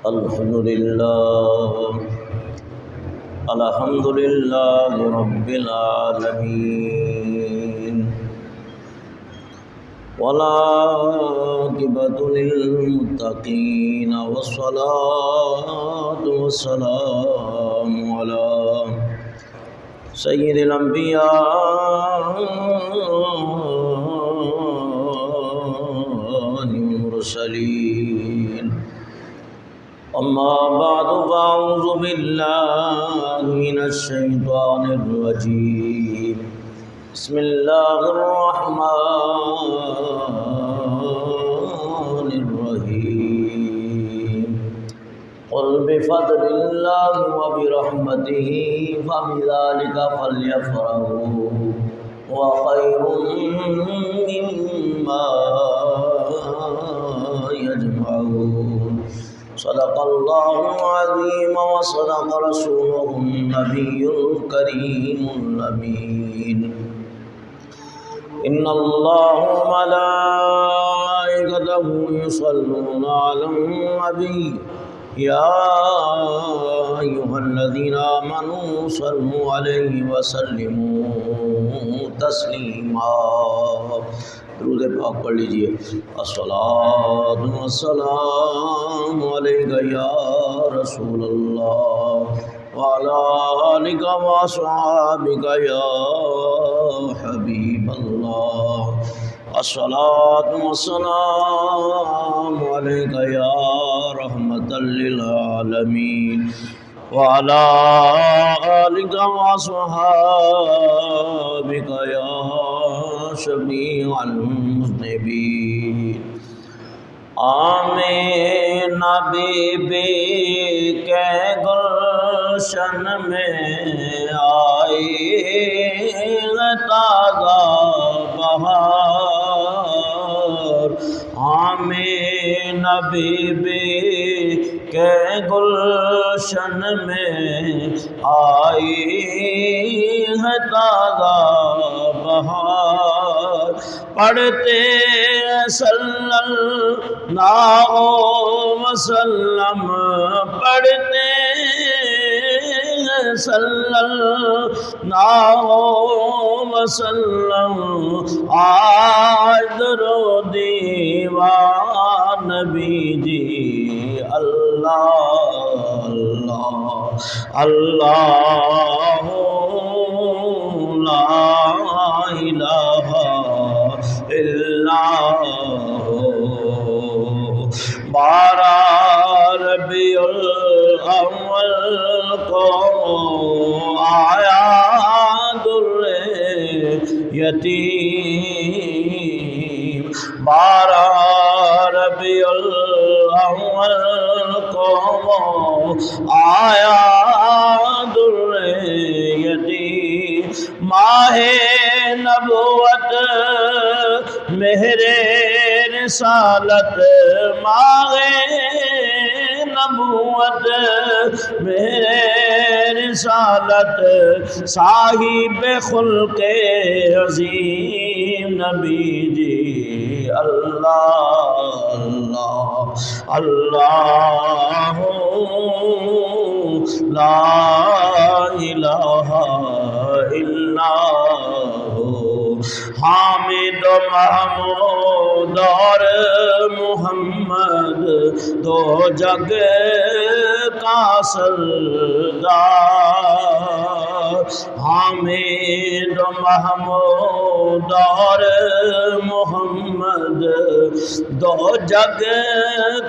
الحمد لله الحمد لله رب العالمين والعاقبة للمتقين والصلاة والسلام على سيد الأنبياء والمرسلين أما بعد فأعوذ بالله من الشيطان الرجيم بسم الله الرحمن الرحيم قل بفضل الله وبرحمته فبذلك فليفرحوا هو خير مما يجمعون صدق الله العظيم وصدق رسوله النبي الكريم الأمين إن الله وملائكته يصلون على النبي يا أيها الذين آمنوا صلوا عليه وسلموا تسلیما۔ درود پاک پڑھ لیجئے۔ الصلاۃ والسلام علیک یا رسول اللہ وعلی آلک واصحابک یا حبیب اللہ۔ الصلاۃ والسلام علیک یا رحمۃ للعالمین وعلی آلک واصحابک یا شفیع المذنبین۔ آمین بی بی کے گلشن میں آئی ہے تازہ بہار۔ آمین بی بی کے گلشن میں آئی ہے تازہ بہار۔ پڑھتے صلی اللہ وسلم، پڑھتے صلی اللہ وسلم، آج درود دیوان نبی جی۔ اللہ اللہ اللہ لا الہ الا بارہ ربیع الاول کو آیا در یتیم۔ بارہ ربیع الاول کو آیا در یتیم۔ ماہ نبوت مہر رسالت، ماہ نبوت مہر رسالت، صاحب خلق عظیم نبی جی۔ اللہ اللہ اللہ لا الہ الا حامد و محمود اور محمد دو جگ کا سردار۔ حامد و محمود اور محمد دو جگ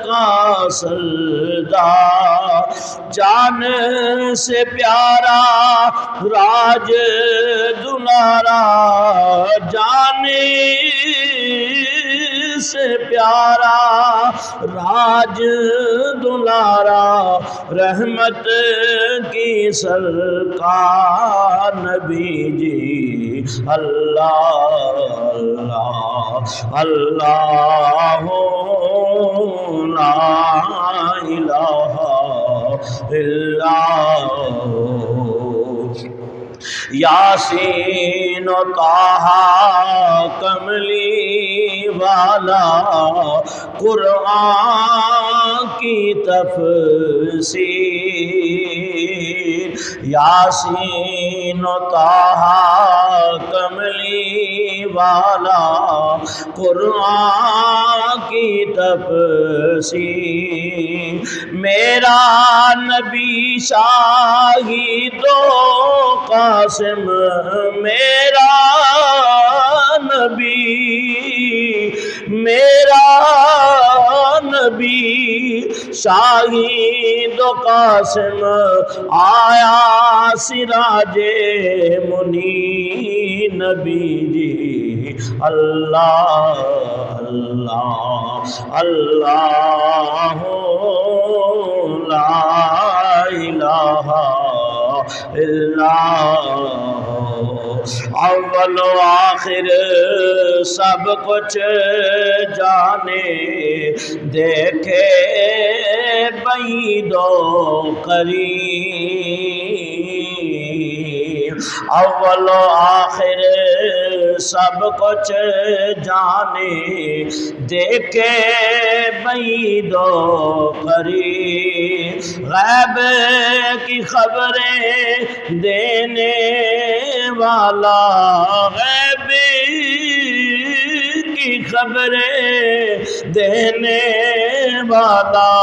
کا سردار۔ جان سے پیارا راج دلارا، جان سے پیارا راج دلارا، رحمت کی سرکار نبی جی۔ اللہ اللہ لا الہ الا یاسین و طٰہٰ کملی والا قرآن کی تفسیر، یاسین و طٰہٰ کملی والا قرآن کی تفسیر، میرا نبی شاہد و قاسم، میرا نبی شاہد و قاسم، آیا سراج منیر نبی جی، اللہ اللہ اللہ لا الہ الا اول و آخر سب کچھ جانے، دیکھے بعید و قریب، اول و آخر سب کچھ جانے، دیکھے بعید و قریب، غیب کی خبریں دینے والا، غیب کی خبریں دینے والا،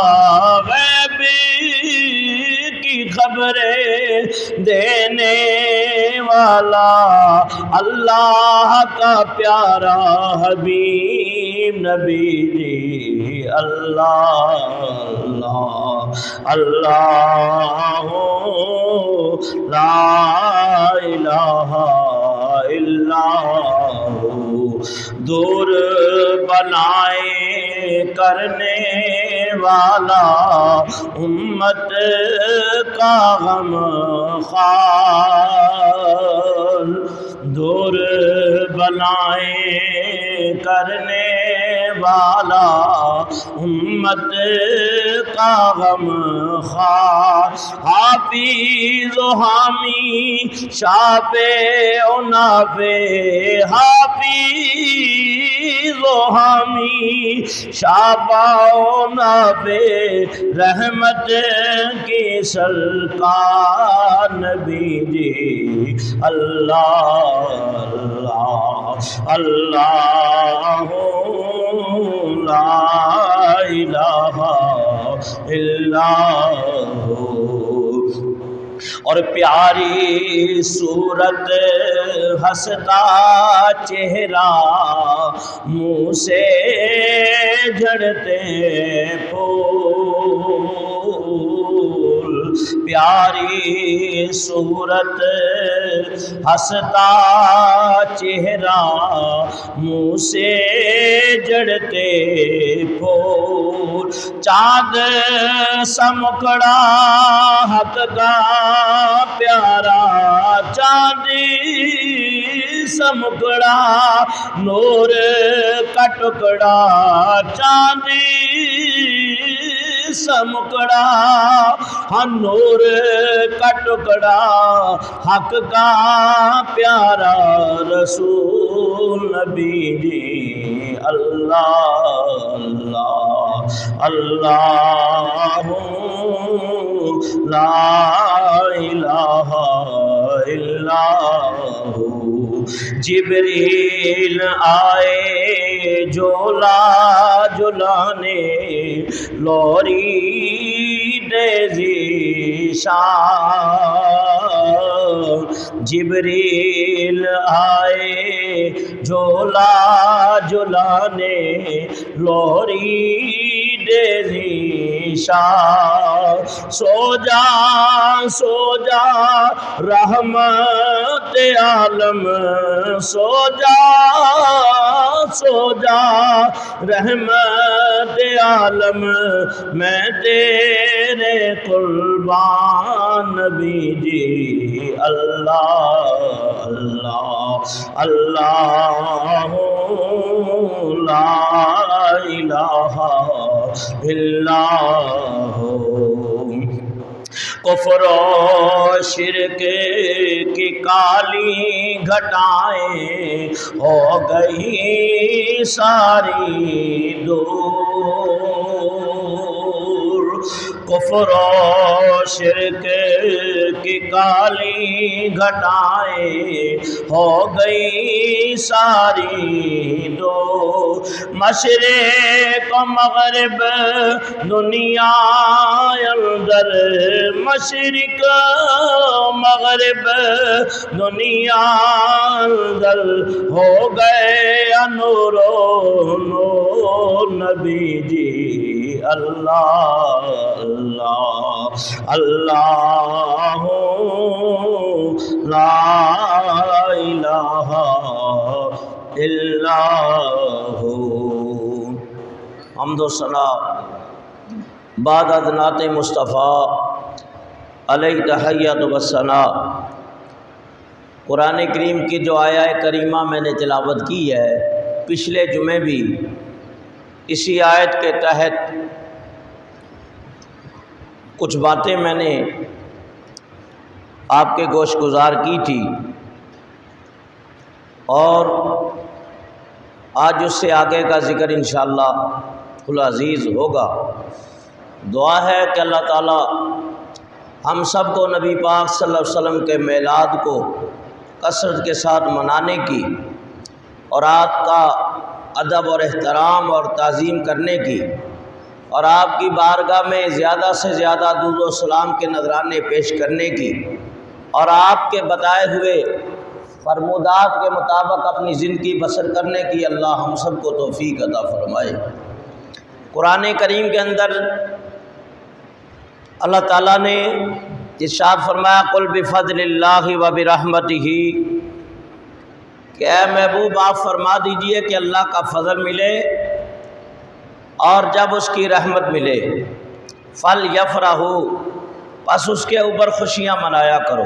غیب کی خبریں دینے والا، اللہ کا پیارا حبیب نبی جی، اللہ اللہ اللہ لا الہ الا ہو، دور بنائے کرنے والا، امت کا غم خوار، دور بنائے کرنے والا، امت کا غم خوار، حافظ و حامی شاپ و نافع، حافظ و حامی شاپ و نافع، رحمت کی سرکار نبی جی، اللہ اللہ لا الہ الا ہو، اور پیاری صورت ہنستا چہرہ، منہ سے جھڑتے پھول، پیاری صورت ہنستا چہرہ، منہ سے جڑتے پھول، چاند سمکڑا حق کا پیارا، چاندی سمکڑا نور کا ٹکڑا، چاندی سمکڑا ہاں نور کا ٹکڑا، حق کا پیارا رسول نبی جی، اللہ اللہ لا الہ الا ہو، جبریل آئے جولا جلانے، لوری ذیشان، جبریل آئے جولا جلانے، لوری ذیشان، سو جا رحمت عالم، سو جا رحمت عالم، میں تیرے قربان نبی جی، اللہ اللہ لا الہ الا ہو، کفر و شرک کی کالی گھٹائیں ہو گئی ساری دور، کفر و شرک کی کالی گھٹائیں ہو گئی ساری دور، مشرق و مغرب دنیا اندر، مشرق و مغرب دنیا اندر ہو گئے نور و نور، نبی جی اللہ اللہ اللہ لا الہ الا ہو۔ حمد و ثنا بعد نعت مصطفیٰ علیہ تحیت و ثنا۔ قرآن کریم کی جو آیہ کریمہ میں نے تلاوت کی ہے، پچھلے جمعے بھی اسی آیت کے تحت کچھ باتیں میں نے آپ کے گوش گزار کی تھی، اور آج اس سے آگے کا ذکر انشاءاللہ العزیز ہوگا۔ دعا ہے کہ اللہ تعالی ہم سب کو نبی پاک صلی اللہ علیہ وسلم کے میلاد کو کثرت کے ساتھ منانے کی، اور آپ کا ادب اور احترام اور تعظیم کرنے کی، اور آپ کی بارگاہ میں زیادہ سے زیادہ درود و سلام کے نذرانے پیش کرنے کی، اور آپ کے بتائے ہوئے فرمودات کے مطابق اپنی زندگی بسر کرنے کی اللہ ہم سب کو توفیق عطا فرمائے۔ قرآن کریم کے اندر اللہ تعالیٰ نے ارشاد فرمایا قل بفضل اللہ وبرحمتہ، کہ اے محبوب آپ فرما دیجئے کہ اللہ کا فضل ملے اور جب اس کی رحمت ملے، فَلْيَفْرَحُوا، پس اس کے اوپر خوشیاں منایا کرو،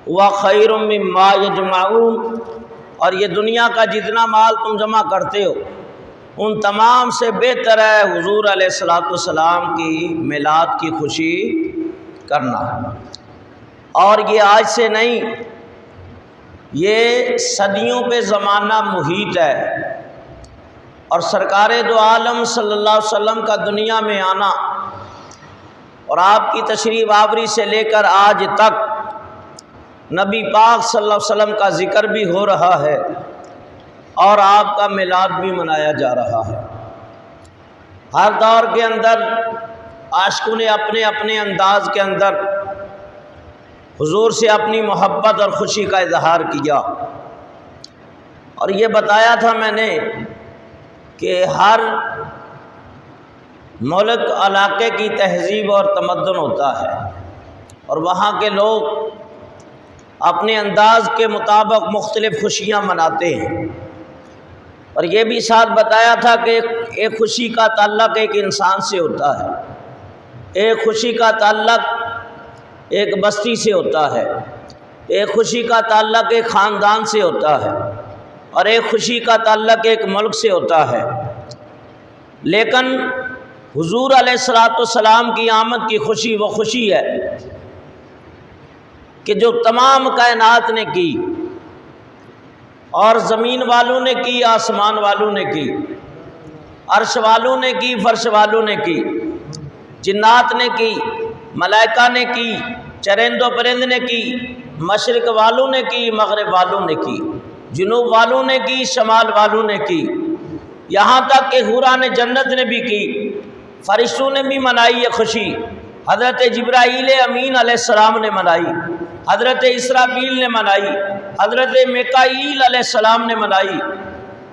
وَخَيْرٌ مِّمَّا يَجْمَعُونَ، اور یہ دنیا کا جتنا مال تم جمع کرتے ہو ان تمام سے بہتر ہے حضور علیہ السلام کی میلاد کی خوشی کرنا۔ اور یہ آج سے نہیں، یہ صدیوں پہ زمانہ محیط ہے، اور سرکار دو عالم صلی اللہ علیہ وسلم کا دنیا میں آنا اور آپ کی تشریف آوری سے لے کر آج تک نبی پاک صلی اللہ علیہ وسلم کا ذکر بھی ہو رہا ہے اور آپ کا میلاد بھی منایا جا رہا ہے۔ ہر دور کے اندر عاشقوں نے اپنے اپنے انداز کے اندر حضور سے اپنی محبت اور خوشی کا اظہار کیا، اور یہ بتایا تھا میں نے کہ ہر ملک علاقے کی تہذیب اور تمدن ہوتا ہے، اور وہاں کے لوگ اپنے انداز کے مطابق مختلف خوشیاں مناتے ہیں، اور یہ بھی ساتھ بتایا تھا کہ ایک خوشی کا تعلق ایک انسان سے ہوتا ہے، ایک خوشی کا تعلق ایک بستی سے ہوتا ہے، ایک خوشی کا تعلق ایک خاندان سے ہوتا ہے، اور ایک خوشی کا تعلق ایک ملک سے ہوتا ہے۔ لیکن حضور علیہ السلام کی آمد کی خوشی وہ خوشی ہے کہ جو تمام کائنات نے کی، اور زمین والوں نے کی، آسمان والوں نے کی، عرش والوں نے کی، فرش والوں نے کی، جنات نے کی، ملائکہ نے کی، چرند و پرند نے کی، مشرق والوں نے کی، مغرب والوں نے کی، جنوب والوں نے کی، شمال والوں نے کی، یہاں تک کہ حوران جنت نے بھی کی، فرشتوں نے بھی منائی یہ خوشی، حضرت جبرائیل امین علیہ السلام نے منائی، حضرت اسرافیل نے منائی، حضرت میکائیل علیہ السلام نے منائی،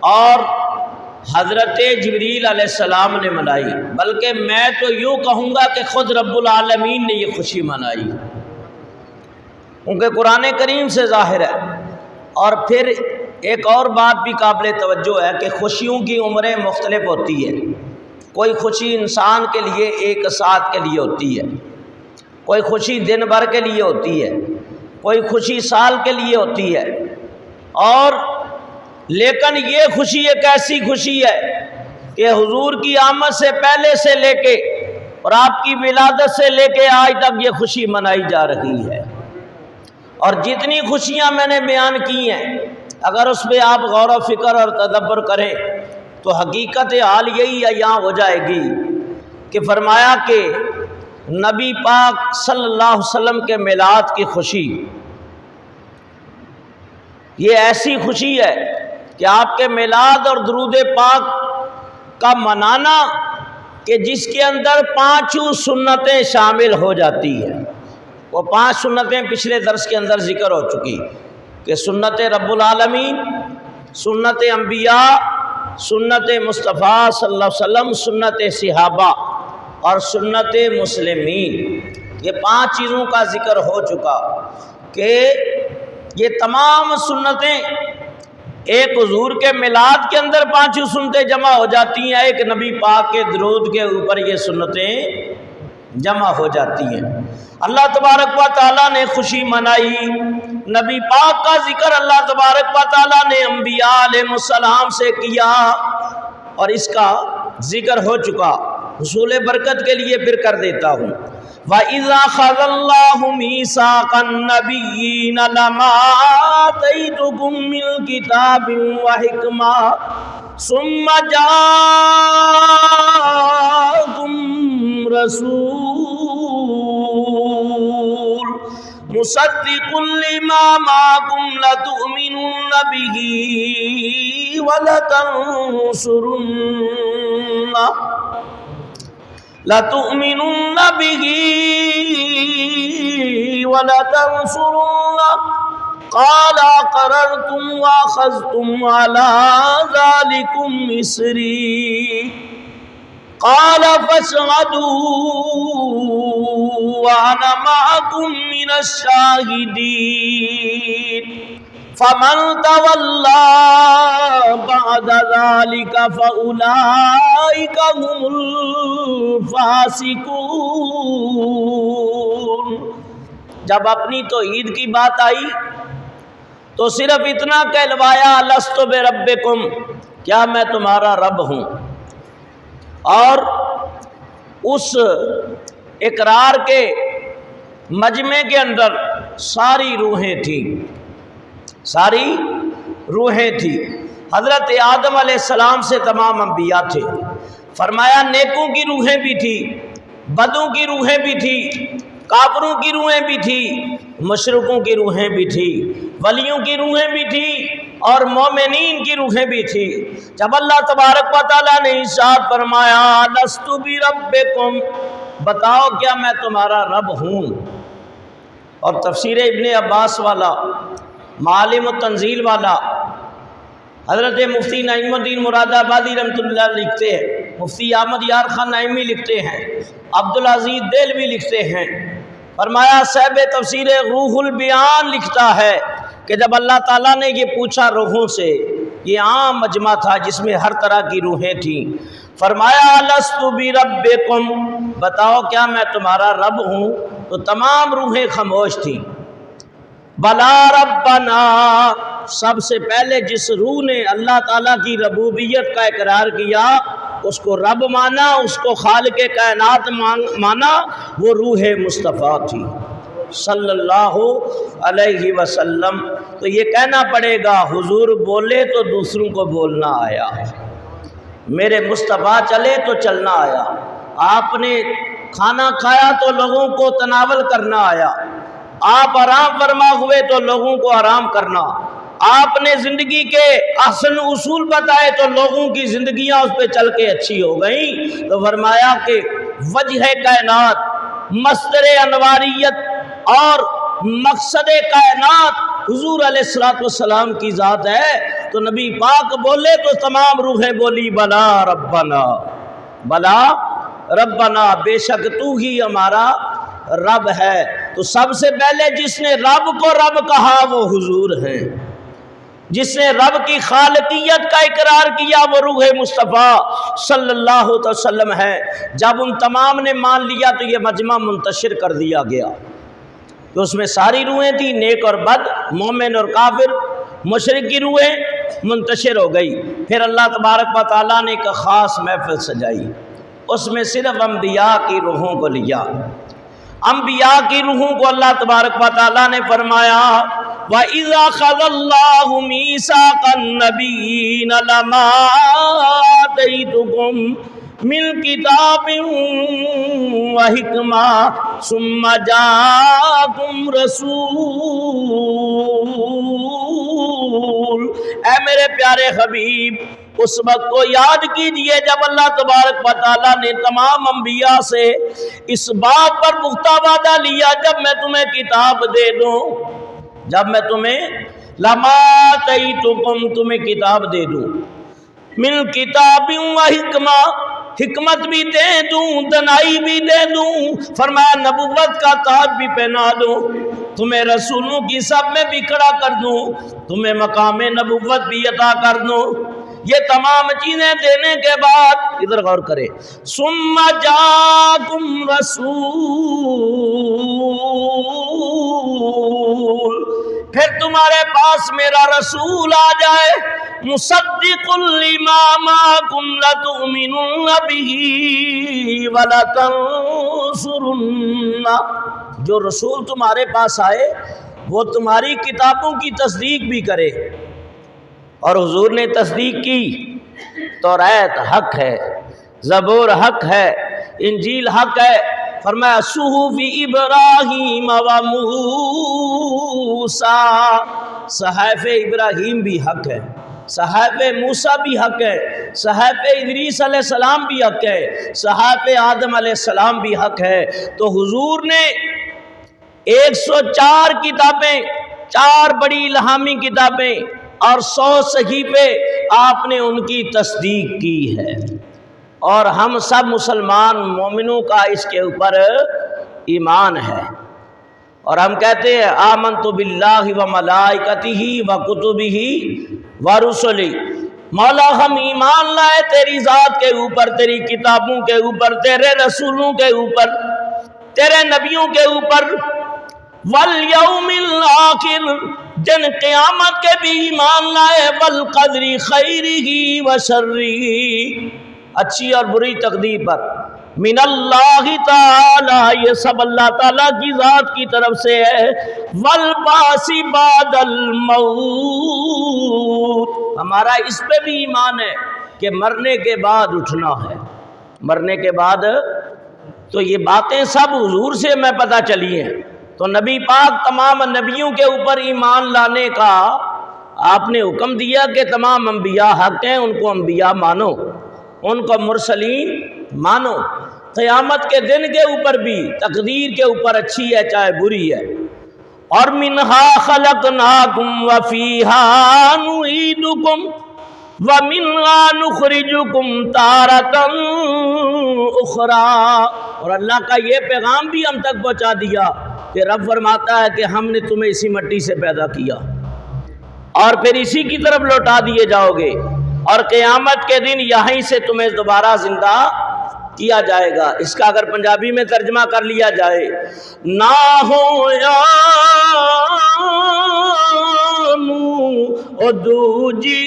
اور حضرت جبریل علیہ السلام نے منائی، بلکہ میں تو یوں کہوں گا کہ خود رب العالمین نے یہ خوشی منائی، کیونکہ قرآن کریم سے ظاہر ہے۔ اور پھر ایک اور بات بھی قابل توجہ ہے کہ خوشیوں کی عمریں مختلف ہوتی ہے، کوئی خوشی انسان کے لیے ایک ساتھ کے لیے ہوتی ہے، کوئی خوشی دن بھر کے لیے ہوتی ہے، کوئی خوشی سال کے لیے ہوتی ہے، اور لیکن یہ خوشی ایک ایسی خوشی ہے کہ حضور کی آمد سے پہلے سے لے کے اور آپ کی ولادت سے لے کے آج تک یہ خوشی منائی جا رہی ہے۔ اور جتنی خوشیاں میں نے بیان کی ہیں، اگر اس پہ آپ غور و فکر اور تدبر کریں تو حقیقت حال یہی یہاں ہو جائے گی کہ فرمایا کہ نبی پاک صلی اللہ علیہ وسلم کے میلاد کی خوشی یہ ایسی خوشی ہے کہ آپ کے میلاد اور درود پاک کا منانا کہ جس کے اندر 5 سنتیں شامل ہو جاتی ہیں۔ وہ 5 سنتیں پچھلے درس کے اندر ذکر ہو چکی کہ سنت رب العالمین، سنت انبیاء، سنت مصطفیٰ صلی اللہ علیہ وسلم، سنت صحابہ اور سنت مسلمین، یہ 5 چیزوں کا ذکر ہو چکا کہ یہ تمام سنتیں ایک حضور کے میلاد کے اندر 5 سنتیں جمع ہو جاتی ہیں، ایک نبی پاک کے درود کے اوپر یہ سنتیں جمع ہو جاتی ہیں۔ اللہ تبارک و تعالیٰ نے خوشی منائی، نبی پاک کا ذکر اللہ تبارک و تعالیٰ نے انبیاء علیہ السلام سے کیا اور اس کا ذکر ہو چکا۔ حصول برکت کے لیے پھر کر دیتا ہوں، وَإِذَا أَخَذَ اللَّهُ مِيثَاقَ النَّبِيِّينَ لَمَا آتَيْتُكُم مِّن كِتَابٍ وَحِكْمَةٍ ثُمَّ جَاءَكُم رَّسُولٌ مُصَدِّقٌ لِّمَا مَعَكُمْ لَتُؤْمِنُنَّ بِهِ وَلَتَنصُرُنَّهُ قَالَ أَقْرَرْتُمْ وَأَخَذْتُمْ عَلَىٰ ذَٰلِكُمْ إِصْرِي قَالَ فَاشْهَدُوا وَأَنَا مَعَكُم مِّنَ الشَّاهِدِينَ فَمَن تَوَلَّىٰ بَعْدَ ذَٰلِكَ فَأُولَٰئِكَ هُمُ الْفَاسِقُونَ۔ جب اپنی توحید کی بات آئی تو صرف اتنا کہلوایا لست بربکم، کیا میں تمہارا رب ہوں، اور اس اقرار کے مجمع کے اندر ساری روحیں تھیں، ساری روحیں تھیں۔ حضرت آدم علیہ السلام سے تمام انبیاء تھے، فرمایا نیکوں کی روحیں بھی تھی، بدوں کی روحیں بھی تھی، کافروں کی روحیں بھی تھی، مشرکوں کی روحیں بھی تھی، ولیوں کی روحیں بھی تھی اور مومنین کی روحیں بھی تھی۔ جب اللہ تبارک و تعالیٰ نے ارشاد فرمایا لست بربکم، بتاؤ کیا میں تمہارا رب ہوں، اور تفسیر ابن عباس والا، معالم التنزیل والا حضرت مفتی نعیم الدین مراد آبادی رحمۃ اللہ لکھتے ہیں، مفتی احمد یار خان نعیمی لکھتے ہیں، عبدالعزیز دہلوی لکھتے ہیں، فرمایا صاحب تفسیر روح البیان لکھتا ہے کہ جب اللہ تعالیٰ نے یہ پوچھا روحوں سے، یہ عام مجمع تھا جس میں ہر طرح کی روحیں تھیں، فرمایا لست بربکم، بتاؤ کیا میں تمہارا رب ہوں، تو تمام روحیں خاموش تھیں۔ بلا ربنا، سب سے پہلے جس روح نے اللہ تعالیٰ کی ربوبیت کا اقرار کیا، اس کو رب مانا، اس کو خالق کائنات مانا، وہ روح مصطفیٰ تھی صلی اللہ علیہ وسلم۔ تو یہ کہنا پڑے گا حضور بولے تو دوسروں کو بولنا آیا، میرے مصطفیٰ چلے تو چلنا آیا، آپ نے کھانا کھایا تو لوگوں کو تناول کرنا آیا، آپ آرام فرما ہوئے تو لوگوں کو آرام کرنا، آپ نے زندگی کے احسن اصول بتائے تو لوگوں کی زندگیاں اس پہ چل کے اچھی ہو گئیں۔ تو فرمایا کہ وجہ کائنات، مصدر انواریت اور مقصد کائنات حضور علیہ السلام کی ذات ہے، تو نبی پاک بولے تو تمام روحیں بولی بلا ربنا، بلا ربنا، بے شک تو ہی ہمارا رب ہے۔ تو سب سے پہلے جس نے رب کو رب کہا وہ حضور ہیں، جس نے رب کی خالقیت کا اقرار کیا وہ روح مصطفیٰ صلی اللہ علیہ وسلم ہے۔ جب ان تمام نے مان لیا تو یہ مجمع منتشر کر دیا گیا، تو اس میں ساری روحیں تھیں، نیک اور بد، مومن اور کافر، مشرک کی روحیں منتشر ہو گئی۔ پھر اللہ تبارک و تعالیٰ نے ایک خاص محفل سجائی، اس میں صرف انبیاء کی روحوں کو لیا۔ انبیاء کی روحوں کو اللہ تبارک و تعالیٰ نے فرمایا وَإِذَا أَخَذَ اللَّهُ مِيثَاقَ النَّبِيِّينَ لَمَا آتَيْتُكُم مِّن كِتَابٍ وَحِكْمَةٍ ثُمَّ جَاءَكُمْ رَسُولٌ، اے میرے پیارے حبیب اس وقت کو یاد کیجئے جب اللہ تبارک و تعالیٰ نے تمام انبیاء سے اس بات پر پختہ وعدہ لیا جب میں تمہیں کتاب دے دوں، جب میں تمہیں لما آتیتکم تمہیں کتاب دے دوں، من کتاب و حکمہ حکمت بھی دے دوں، دنائی بھی دے دوں، فرمایا نبوت کا تاج بھی پہنا دوں، تمہیں رسولوں کی سب میں بھی کھڑا کر دوں، تمہیں مقام نبوت بھی عطا کر دوں۔ یہ تمام چیزیں دینے کے بعد ادھر غور کرے ثم جاءکم رسول، پھر تمہارے پاس میرا رسول آ جائے مصدق لما معکم لتؤمنن بہ ولتنصرن، جو رسول تمہارے پاس آئے وہ تمہاری کتابوں کی تصدیق بھی کرے، اور حضور نے تصدیق کی۔ تورات حق ہے، زبور حق ہے، انجیل حق ہے، فرمایا صحف ابراہیم و موسیٰ، صحائف ابراہیم بھی حق ہے، صحائف موسیٰ بھی حق ہے، صحائف ادریس علیہ السلام بھی حق ہے، صحائف آدم علیہ السلام بھی حق ہے۔ تو حضور نے 104 کتابیں، 4 بڑی الہامی کتابیں اور 100 صحیفے آپ نے ان کی تصدیق کی ہے، اور ہم سب مسلمان مومنوں کا اس کے اوپر ایمان ہے، اور ہم کہتے ہیں آمنت باللہ و ملائکتہ و کتبہ و رسلہ، مولا ہم ایمان لائے تیری ذات کے اوپر، تیری کتابوں کے اوپر، تیرے رسولوں کے اوپر، تیرے نبیوں کے اوپر، والیوم الآخر جن قیامت کے بھی ایمان لائے، والقدر خیرہ و شرہ اچھی اور بری تقدیر پر، من اللہ تعالی یہ سب اللہ تعالیٰ کی ذات کی طرف سے ہے، والبعث بعد الموت ہمارا اس پہ بھی ایمان ہے کہ مرنے کے بعد اٹھنا ہے، مرنے کے بعد۔ تو یہ باتیں سب حضور سے میں پتہ چلی ہیں، تو نبی پاک تمام نبیوں کے اوپر ایمان لانے کا آپ نے حکم دیا کہ تمام انبیاء حق ہیں، ان کو انبیاء مانو، ان کو مرسلین مانو، قیامت کے دن کے اوپر بھی، تقدیر کے اوپر اچھی ہے چاہے بری ہے، اور منہا خلقناکم وفیہا نعیدکم ومنہا نخرجکم تارۃ اخری، اور اللہ کا یہ پیغام بھی ہم تک پہنچا دیا کہ رب فرماتا ہے کہ ہم نے تمہیں اسی مٹی سے پیدا کیا اور پھر اسی کی طرف لوٹا دیے جاؤ گے، اور قیامت کے دن یہیں سے تمہیں دوبارہ زندہ کیا جائے گا۔ اس کا اگر پنجابی میں ترجمہ کر لیا جائے، نہ ہو یانو او دوجی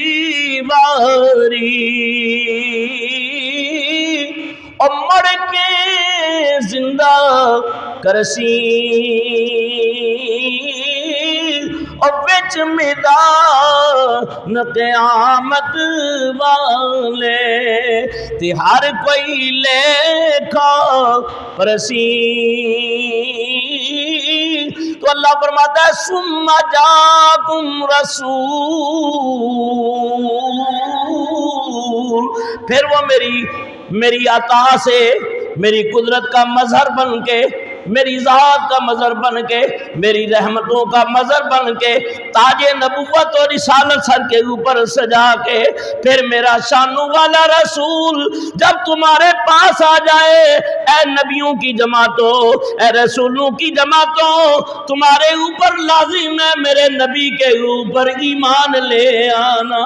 واری او مر کے زندہ کرسی اور وچ میدان قیامت والے تے ہر کوئی لیکھا پرسی۔ تو اللہ فرماتا ہے ثم جاءکم رسول، پھر وہ میری عطا سے، میری قدرت کا مظہر بن کے، میری ذات کا مظہر بن کے، میری رحمتوں کا مظہر بن کے، تاج نبوت اور رسالت سر کے اوپر سجا کے، پھر میرا شانوں والا رسول جب تمہارے پاس آ جائے، اے نبیوں کی جماعتوں، اے رسولوں کی جماعتوں، تمہارے اوپر لازم ہے میرے نبی کے اوپر ایمان لے آنا،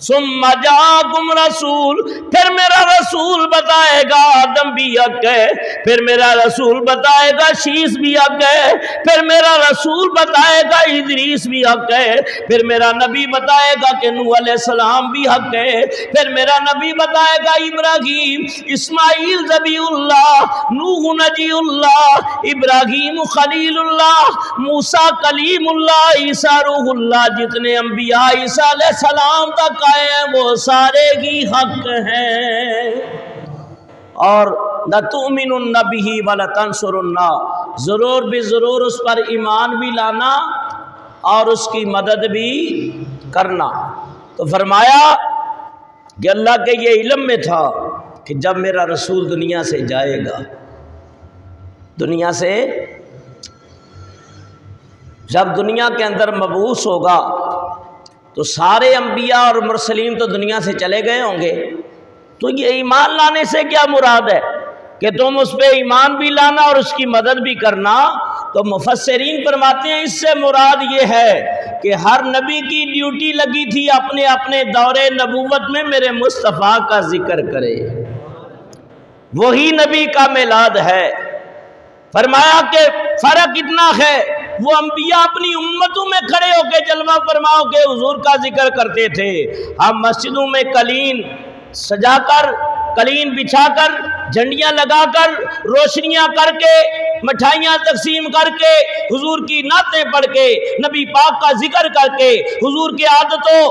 ثم جاءکم رسول، پھر میرا رسول بتائے گا آدم بھی حق ہے، پھر میرا رسول بتائے گا شیس بھی حق ہے، پھر میرا رسول بتائے گا ادریس بھی حق ہے، پھر میرا نبی بتائے گا کہ نوح علیہ السلام بھی حق ہے، پھر میرا نبی بتائے گا ابراہیم، اسماعیل ذبیح اللہ، نوح نجی اللہ، ابراہیم خلیل اللہ، موسیٰ کلیم اللہ، عیسیٰ روح اللہ، جتنے انبیاء عیسیٰ علیہ السلام تک آئے ہیں وہ سارے ہی حق ہیں۔ اور لَتُؤْمِنُنَّ بِهِ وَلَتَنْصُرُنَّهُ، ضرور بھی ضرور اس پر ایمان بھی لانا اور اس کی مدد بھی کرنا۔ تو فرمایا کہ اللہ کے یہ علم میں تھا کہ جب میرا رسول دنیا سے جائے گا، دنیا سے جب دنیا کے اندر مبعوث ہوگا تو سارے انبیاء اور مرسلین تو دنیا سے چلے گئے ہوں گے، تو یہ ایمان لانے سے کیا مراد ہے کہ تم اس پہ ایمان بھی لانا اور اس کی مدد بھی کرنا؟ تو مفسرین فرماتے ہیں اس سے مراد یہ ہے کہ ہر نبی کی ڈیوٹی لگی تھی اپنے اپنے دور نبوت میں میرے مصطفیٰ کا ذکر کرے، وہی نبی کا میلاد ہے۔ فرمایا کہ فرق اتنا ہے، وہ انبیاء اپنی امتوں میں کھڑے ہو کے جلوہ فرماؤ کے حضور کا ذکر کرتے تھے، ہم مسجدوں میں قلین سجا کر، قلین بچھا کر، جھنڈیاں لگا کر، روشنیاں کر کے، مٹھائیاں تقسیم کر کے، حضور کی نعتیں پڑھ کے، نبی پاک کا ذکر کر کے، حضور کے عادتوں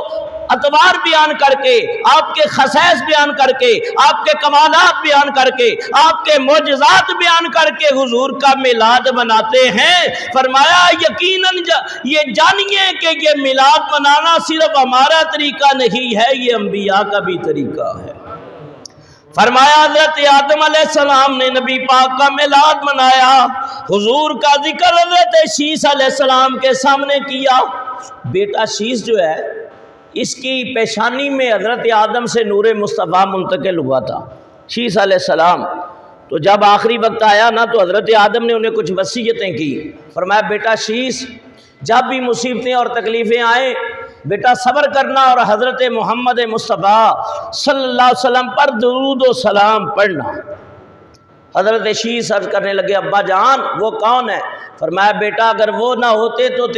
اطوار بیان کر کے، آپ کے خصائص بیان کر کے، آپ کے کمالات بیان کر کے، آپ کے معجزات بیان کر کے حضور کا میلاد مناتے ہیں۔ فرمایا یقیناً یہ جانیے کہ یہ میلاد منانا صرف ہمارا طریقہ نہیں ہے، یہ انبیاء کا بھی طریقہ ہے۔ فرمایا حضرت آدم علیہ السلام نے نبی پاک کا میلاد منایا، حضور کا ذکر حضرت شیس علیہ السلام کے سامنے کیا۔ بیٹا شیس جو ہے، اس کی پیشانی میں حضرت آدم سے نور مصطفیٰ منتقل ہوا تھا، شیس علیہ السلام۔ تو جب آخری وقت آیا نا تو حضرت آدم نے انہیں کچھ وصیتیں کی۔ فرمایا بیٹا شیس، جب بھی مصیبتیں اور تکلیفیں آئیں بیٹا صبر کرنا اور حضرت محمد مصطفیٰ صلی اللہ علیہ وسلم پر درود و سلام پڑھنا۔ حضرت شیس عرض کرنے لگے ابا جان وہ کون ہے؟ فرمایا بیٹا اگر وہ نہ ہوتے تو تیرا